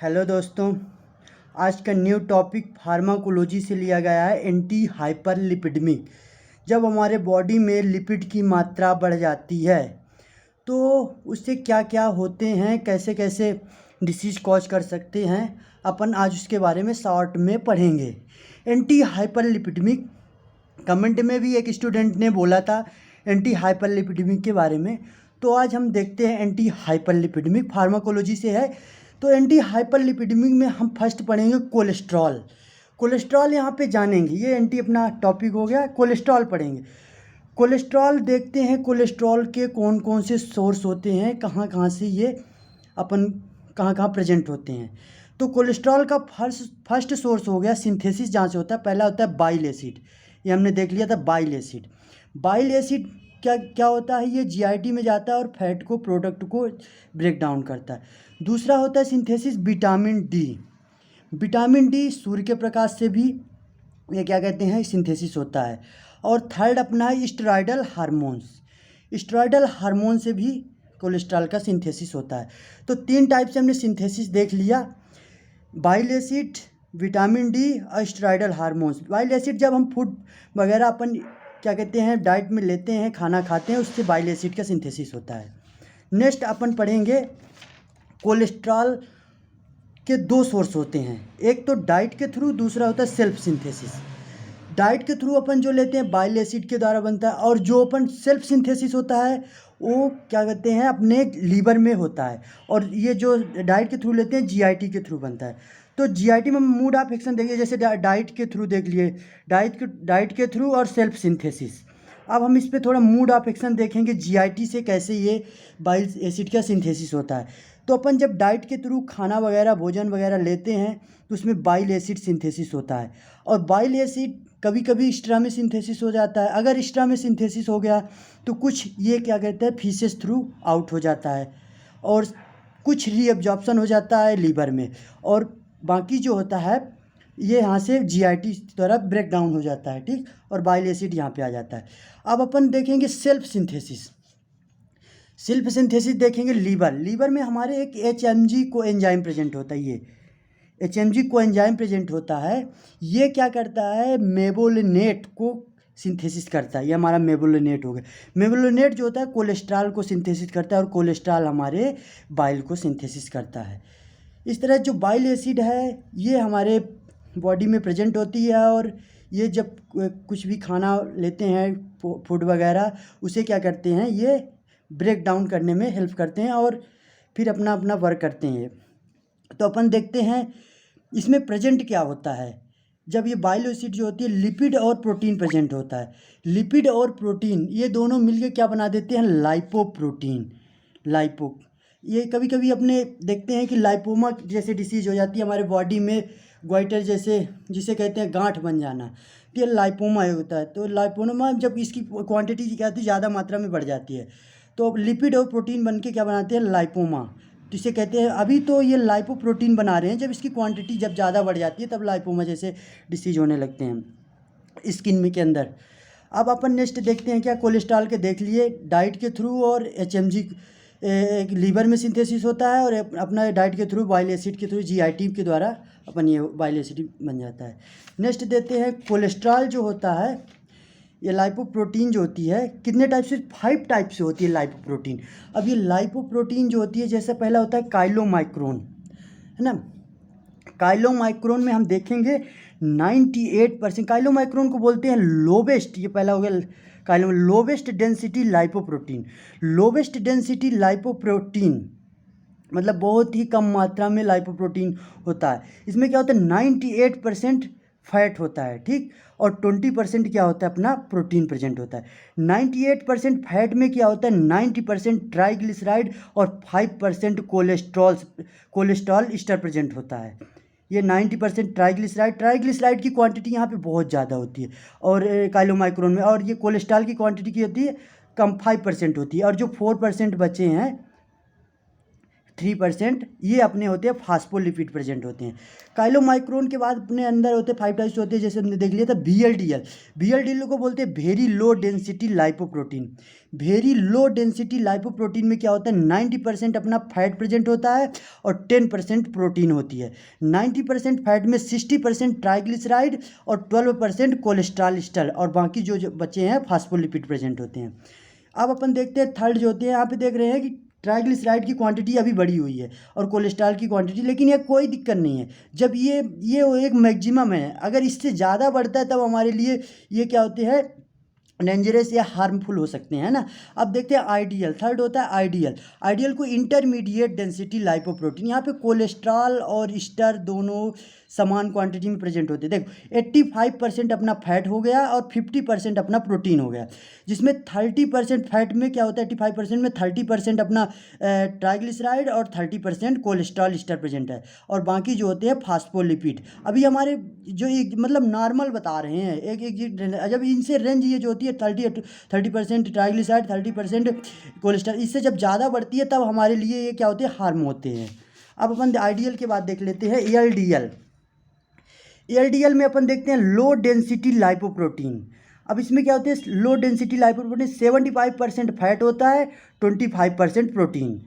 Hello दोस्तों, आज का न्यू टॉपिक फार्माकोलॉजी से लिया गया है एंटी हाइपरलिपिडेमिक। जब हमारे बॉडी में लिपिड की मात्रा बढ़ जाती है तो उससे क्या क्या होते हैं, कैसे कैसे डिसीज़ कॉज कर सकते हैं, अपन आज उसके बारे में शॉर्ट में पढ़ेंगे। एंटी हाइपरलिपिडेमिक, कमेंट में भी एक स्टूडेंट ने बोला था एंटी हाइपरलिपिडेमिक के बारे में, तो आज हम देखते हैं एंटी हाइपरलिपिडेमिक। फार्माकोलॉजी से है तो एंटी हाइपरलिपिडेमिक में हम फर्स्ट पढ़ेंगे कोलेस्ट्रॉल। कोलेस्ट्रॉल यहाँ पे जानेंगे, ये एंटी अपना टॉपिक हो गया। कोलेस्ट्रॉल पढ़ेंगे। कोलेस्ट्रॉल देखते हैं कोलेस्ट्रॉल के कौन कौन से सोर्स होते हैं, कहाँ कहाँ से ये अपन कहाँ कहाँ प्रेजेंट होते हैं। तो कोलेस्ट्रॉल का फर्स्ट सोर्स हो गया सिंथेसिस, जहाँ से होता है। पहला होता है बाइल एसिड, ये हमने देख लिया था बाइल एसिड। बाइल एसिड क्या क्या होता है, ये जीआईटी में जाता है और फैट को प्रोडक्ट को ब्रेक डाउन करता है। दूसरा होता है synthesis vitamin D. Vitamin D सूर्य के प्रकाश से भी ये क्या कहते हैं सिंथेसिस होता है। और थर्ड अपना है स्टेरॉयडल हार्मोन्स। स्टेरॉयडल हार्मोन से भी कोलेस्ट्रॉल का सिंथेसिस होता है। तो तीन टाइप से हमने सिंथेसिस देख लिया, बाइल एसिड, विटामिन डी और स्टेरॉयडल हार्मोन्स। बाइल एसिड जब हम फूड वगैरह अपन क्या कहते हैं डाइट में लेते हैं, खाना खाते हैं, उससे बाइल एसिड का सिंथेसिस होता है। नेक्स्ट अपन पढ़ेंगे कोलेस्ट्रॉल के दो सोर्स होते हैं, एक तो डाइट के थ्रू, दूसरा होता है सेल्फ सिंथेसिस। डाइट के थ्रू अपन जो लेते हैं बाइल एसिड के द्वारा बनता है, और जो अपन सेल्फ सिंथेसिस होता है वो क्या कहते हैं अपने लीवर में होता है। और ये जो डाइट के थ्रू लेते हैं जीआईटी के थ्रू बनता है। तो जीआईटी में मूड ऑफ एक्शन देखिए, जैसे डाइट के थ्रू देख लिए, डाइट के थ्रू और सेल्फ सिंथेसिस। अब हम इस पे थोड़ा मूड ऑफ एक्शन देखेंगे, जीआईटी से कैसे ये बाइल एसिड का सिंथेसिस होता है। तो अपन जब डाइट के थ्रू खाना वगैरह भोजन वगैरह लेते हैं तो उसमें बाइल एसिड सिंथेसिस होता है। और बाइल एसिड कभी कभी स्ट्रा में सिंथेसिस हो जाता है। अगर स्ट्रा में सिंथेसिस हो गया तो कुछ ये क्या कहते हैं फीसेस थ्रू आउट हो जाता है, और कुछ रीअब्जॉर्प्शन हो जाता है लीवर में, और बाकी जो होता है ये यहाँ से जीआईटी द्वारा ब्रेक डाउन हो जाता है, ठीक। और बाइल एसिड यहाँ पे आ जाता है। अब अपन देखेंगे सेल्फ सिंथेसिस। सेल्फ सिंथेसिस देखेंगे लीवर में हमारे एक एचएमजी को एंजाइम प्रेजेंट होता है। ये एचएमजी को एंजाइम प्रेजेंट होता है, ये क्या करता है मेबोलिनेट को सिंथेसिस करता है। ये हमारा मेबोलिनेट हो गया। मेबोलिनेट जो होता है कोलेस्ट्रॉल को सिंथेसिस करता है, और कोलेस्ट्रॉल हमारे बाइल को सिंथेसिस करता है। इस तरह जो बाइल एसिड है ये हमारे बॉडी में प्रेजेंट होती है, और ये जब कुछ भी खाना लेते हैं फूड वगैरह, उसे क्या करते हैं ये ब्रेक डाउन करने में हेल्प करते हैं, और फिर अपना अपना वर्क करते हैं। तो अपन देखते हैं इसमें प्रेजेंट क्या होता है। जब ये बाइल एसिड जो होती है, लिपिड और प्रोटीन प्रेजेंट होता है। लिपिड और प्रोटीन ये दोनों मिलके क्या बना देते हैं लाइपोप्रोटीन। लाइपो ये कभी कभी अपने देखते हैं कि लाइपोमा जैसे डिसीज हो जाती है हमारे बॉडी में, ग्वाइटर जैसे, जिसे कहते हैं गांठ बन जाना, तो ये लाइपोमा होता है। तो लाइपोमा जब इसकी क्वांटिटी क्या होती है ज़्यादा मात्रा में बढ़ जाती है, तो लिपिड और प्रोटीन बन के क्या बनाते हैं लाइपोमा, तो इसे कहते हैं। अभी तो ये लाइपोप्रोटीन बना रहे हैं, जब इसकी क्वांटिटी जब ज़्यादा बढ़ जाती है तब लाइपोमा जैसे डिसीज होने लगते हैं स्किन में के अंदर। अब अपन नेक्स्ट देखते हैं क्या, कोलेस्ट्रॉल के देख लिए डाइट के थ्रू, और एचएमजी एक लीवर में सिंथेसिस होता है, और अपना डाइट के थ्रू बाइल एसिड के थ्रू जीआईटी के द्वारा अपन ये बाइल एसिड बन जाता है। नेक्स्ट देते हैं कोलेस्ट्रॉल जो होता है, ये लाइपोप्रोटीन जो होती है कितने टाइप से, 5 टाइप से होती है लाइपोप्रोटीन। अब ये लाइपोप्रोटीन जो होती है, जैसे पहला होता है काइलोमाइक्रोन, है ना। काइलोमाइक्रोन में हम देखेंगे 98%, काइलोमाइक्रोन को बोलते हैं लोवेस्ट, ये पहला हो गया lowest density lipoprotein. Lowest density lipoprotein मतलब बहुत ही कम मात्रा में लाइपोप्रोटीन होता है। इसमें क्या होता है 98% फैट होता है, ठीक, और 20% क्या होता है अपना प्रोटीन प्रेजेंट होता है। 98% फैट में क्या होता है 90% ट्राइग्लिसराइड और 5% कोलेस्ट्रॉल ईस्टर प्रेजेंट होता है। ये 90% ट्राइग्लिसराइड की क्वांटिटी यहाँ पे बहुत ज़्यादा होती है, और काइलोमाइक्रोन में। और ये कोलेस्ट्रॉल की क्वांटिटी की होती है कम 5% होती है, और जो 4% बचे हैं 3%, ये अपने होते हैं फास्फोलिपिड प्रेजेंट होते हैं। काइलोमाइक्रोन के बाद अपने अंदर होते हैं 5 टाइप्स होते हैं, जैसे हमने देख लिया था VLDL। VLDL को बोलते हैं very low density lipoprotein. Very low density lipoprotein में क्या होता है, 90% अपना फैट प्रेजेंट होता है और 10% प्रोटीन होती है। 90% फैट में 60% ट्राइग्लिसराइड और 12% कोलेस्ट्रॉल स्टर, और बाकी जो बचे हैं फास्फोलिपिड प्रेजेंट होते हैं। अब अपन देखते हैं थर्ड जो होते हैं, यहाँ पे देख रहे हैं कि ट्राइग्लिसराइड की क्वांटिटी अभी बढ़ी हुई है और कोलेस्ट्रॉल की क्वांटिटी, लेकिन ये कोई दिक्कत नहीं है जब ये एक मैक्सिमम है। अगर इससे ज़्यादा बढ़ता है तब हमारे लिए ये क्या होते हैं, डेंजरस या हार्मफुल हो सकते हैं ना। अब देखते हैं आइडियल, थर्ड होता है आइडियल। आइडियल को इंटरमीडिएट डेंसिटी लाइपोप्रोटीन, यहाँ पे कोलेस्ट्रॉल और स्टर दोनों समान क्वांटिटी में प्रेजेंट होते हैं। देखो 85% अपना फैट हो गया और 50% अपना प्रोटीन हो गया, जिसमें 30% फैट में क्या होता है, 85% में 30% अपना ट्राइग्लिसराइड और 30% कोलेस्ट्रॉल स्टर प्रेजेंट है, और बाकी जो होते हैं फास्फोलिपिड। अभी हमारे जो एक मतलब नॉर्मल बता रहे हैं, जब इनसे रेंज ये जो होती है 30% ट्राइग्लिसराइड, 30% कोलेस्ट्रॉल, इससे जब ज़्यादा बढ़ती है तब हमारे लिए ये क्या होते हैं, हार्म होते हैं। अब अपन आइडियल के बाद देख लेते हैं एलडीएल। एलडीएल में अपन देखते हैं लो डेंसिटी लाइपोप्रोटीन। अब इसमें क्या होते हैं, लो डेंसिटी लाइपोप्रोटीन 75% फैट होता है, 25% प्रोटीन।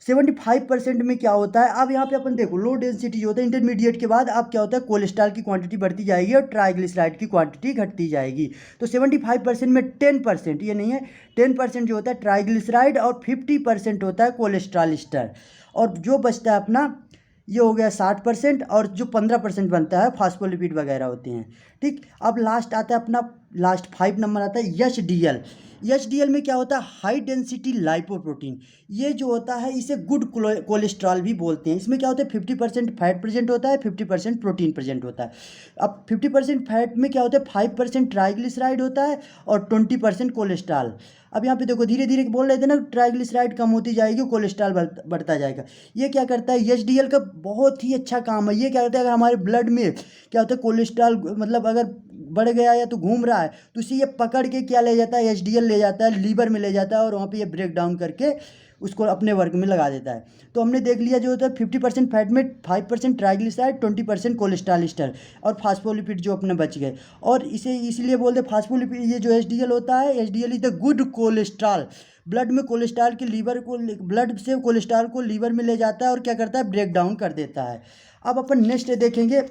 75% में क्या होता है, अब यहाँ पे अपन देखो लो डेंसिटी जो होता है इंटरमीडिएट के बाद अब क्या होता है, कोलेस्ट्रॉल की क्वांटिटी बढ़ती जाएगी और ट्राइग्लिसराइड की क्वांटिटी घटती जाएगी। तो 75% में 10%, ये नहीं है, 10% जो होता है ट्राइग्लिसराइड और 50% होता है कोलेस्ट्रॉल स्टर, और जो बचता है अपना ये हो गया 60%, और जो 15% बनता है फास्फोलिपिड वगैरह होते हैं। ठीक, अब लास्ट आता है अपना, लास्ट 5 नंबर आता है एचडीएल। एचडीएल में क्या होता है, हाई डेंसिटी लाइपोप्रोटीन। ये जो होता है इसे गुड कोलेस्ट्रॉल भी बोलते हैं। इसमें क्या होता है, 50% फैट प्रेजेंट होता है, 50% प्रोटीन प्रेजेंट होता है। अब 50% फैट में क्या होता है, 5% ट्राइग्लिसराइड होता है और 20% कोलेस्ट्रॉल। अब यहाँ पे देखो धीरे धीरे बोल रहे थे ना, ट्राइग्लिसराइड कम होती जाएगी, कोलेस्ट्रॉल बढ़ता जाएगा। ये क्या करता है, एचडीएल का बहुत ही अच्छा काम है। ये क्या करता है, अगर हमारे ब्लड में क्या होता है कोलेस्ट्रॉल मतलब अगर बढ़ गया या तो घूम रहा है, तो इसे ये पकड़ के क्या ले जाता है, एचडीएल ले जाता है, लीवर में ले जाता है, और वहाँ पे ये ब्रेक डाउन करके उसको अपने वर्क में लगा देता है। तो हमने देख लिया जो होता है 50% फैट में 5% ट्राइग्लिसराइड, 20% कोलेस्ट्रॉल स्टर और फास्फोलिपिड जो अपने बच गए। और इसे इसलिए बोलते हैं फास्फोलिपिड, ये जो एचडीएल होता है, HDL is the good cholesterol. Blood में कोलेस्ट्रॉल के लीवर को, ब्लड से कोलेस्ट्रॉल को लीवर में ले जाता है और क्या करता है, ब्रेक डाउन कर देता है। अब अपन नेक्स्ट देखेंगे,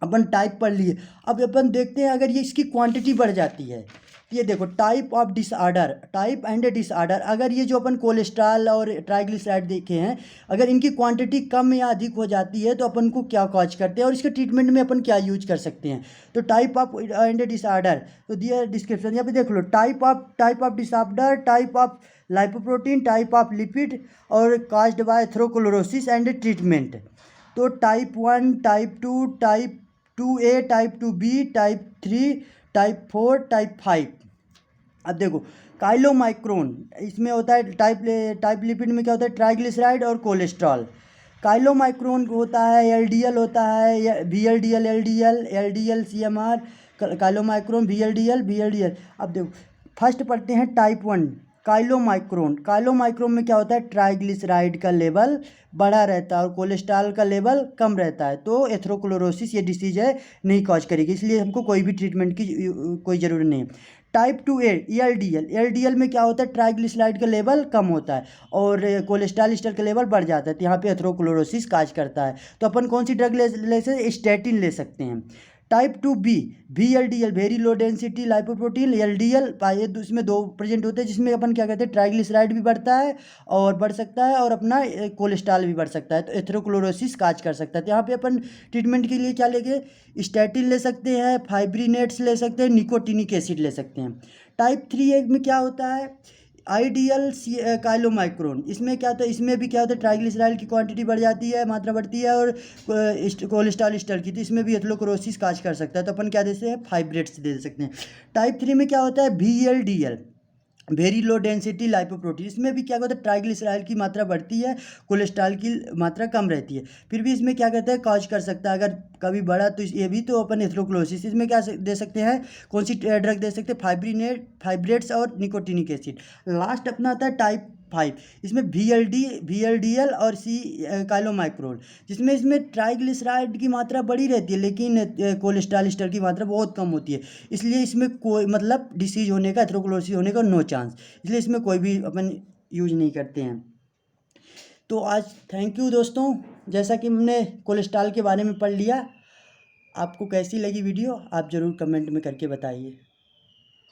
अपन टाइप पढ़ लिए, अब अपन देखते हैं अगर ये इसकी क्वांटिटी बढ़ जाती है। ये देखो type of disorder, type and disorder. अगर ये जो अपन कोलेस्ट्रॉल और ट्राइग्लिसराइड देखे हैं, अगर इनकी क्वांटिटी कम या अधिक हो जाती है तो अपन को क्या कॉज करते हैं और इसके ट्रीटमेंट में अपन क्या यूज कर सकते हैं। तो टाइप ऑफ एंड डिसऑर्डर तो दिया डिस्क्रिप्शन, यहाँ पे देख लो, type of disorder, type of lipoprotein, type of lipid और caused by atherosclerosis and treatment. तो type 1, type 2, type 2A, type 2B, type 3, type 4, type 5। अब देखो काइलोमाइक्रोन, इसमें होता है टाइप लिपिड में क्या होता है, ट्राइग्लिसराइड और कोलेस्ट्रॉल। काइलोमाइक्रोन होता है, एलडीएल होता है, VLDL, LDL CMR, chylomicron, VLDL। अब देखो फर्स्ट पढ़ते हैं टाइप 1 काइलोमाइक्रोन। काइलोमाइक्रोन में क्या होता है, ट्राइग्लिसराइड का लेवल बढ़ा रहता है और कोलेस्ट्रॉल का लेवल कम रहता है, तो एथेरोस्क्लेरोसिस ये डिसीज है नहीं कॉज करेगी, इसलिए हमको कोई भी ट्रीटमेंट की कोई ज़रूरत नहीं है। टाइप 2A एलडीएल में क्या होता है, ट्राइग्लिसराइड का लेवल कम होता है और कोलेस्ट्रॉल स्टर का लेवल बढ़ जाता है, तो यहाँ पे एथेरोस्क्लेरोसिस काज करता है। तो अपन कौन सी ड्रग ले सकते हैं, स्टैटिन ले सकते हैं। Type 2B VLDL very low density lipoprotein, LDL ये इसमें 2 प्रेजेंट होते हैं, जिसमें अपन क्या कहते हैं, ट्राइग्लिसराइड भी बढ़ता है और बढ़ सकता है और अपना कोलेस्ट्रॉल भी बढ़ सकता है, तो एथेरोस्क्लेरोसिस काज कर सकता है। तो यहाँ पे अपन ट्रीटमेंट के लिए क्या लेंगे, स्टैटिन ले सकते हैं, फाइब्रिनेट्स ले सकते हैं, निकोटिनिक एसिड ले सकते हैं। टाइप 3A में क्या होता है, आइडियल काइलोमाइक्रोन। इसमें क्या होता है, इसमें भी क्या होता है, ट्राइग्लिसराइड की क्वांटिटी बढ़ जाती है, मात्रा बढ़ती है, और कोलेस्ट्रॉल स्टर की, तो इसमें भी एथेरोस्क्लेरोसिस काज कर सकता है, तो अपन क्या दे सकते हैं, फाइब्रेट्स दे सकते हैं। टाइप 3 में क्या होता है, VLDL very low density lipoprotein. इसमें भी क्या होता है, ट्राइग्लिसराइड की मात्रा बढ़ती है, कोलेस्ट्रॉल की मात्रा कम रहती है, फिर भी इसमें क्या कहते हैं, कॉज कर सकता है, अगर कभी बढ़ा तो ये भी, तो अपन एथेरोस्क्लेरोसिस। इसमें क्या दे सकते हैं, कौन सी ड्रग दे सकते हैं, फाइब्रेट्स और निकोटिनिक एसिड। लास्ट अपना आता है टाइप 5, इसमें VLDL और C काइलोमाइक्रोल, जिसमें इसमें ट्राइग्लिसराइड की मात्रा बड़ी रहती है लेकिन कोलेस्ट्रॉल एस्टर की मात्रा बहुत कम होती है। इसलिए इसमें कोई मतलब डिसीज होने का, एथेरोस्क्लेरोसिस होने का नो चांस, इसलिए इसमें कोई भी अपन यूज नहीं करते हैं। तो आज थैंक यू दोस्तों, जैसा कि हमने कोलेस्ट्रॉल के बारे में पढ़ लिया। आपको कैसी लगी वीडियो आप ज़रूर कमेंट में करके बताइए।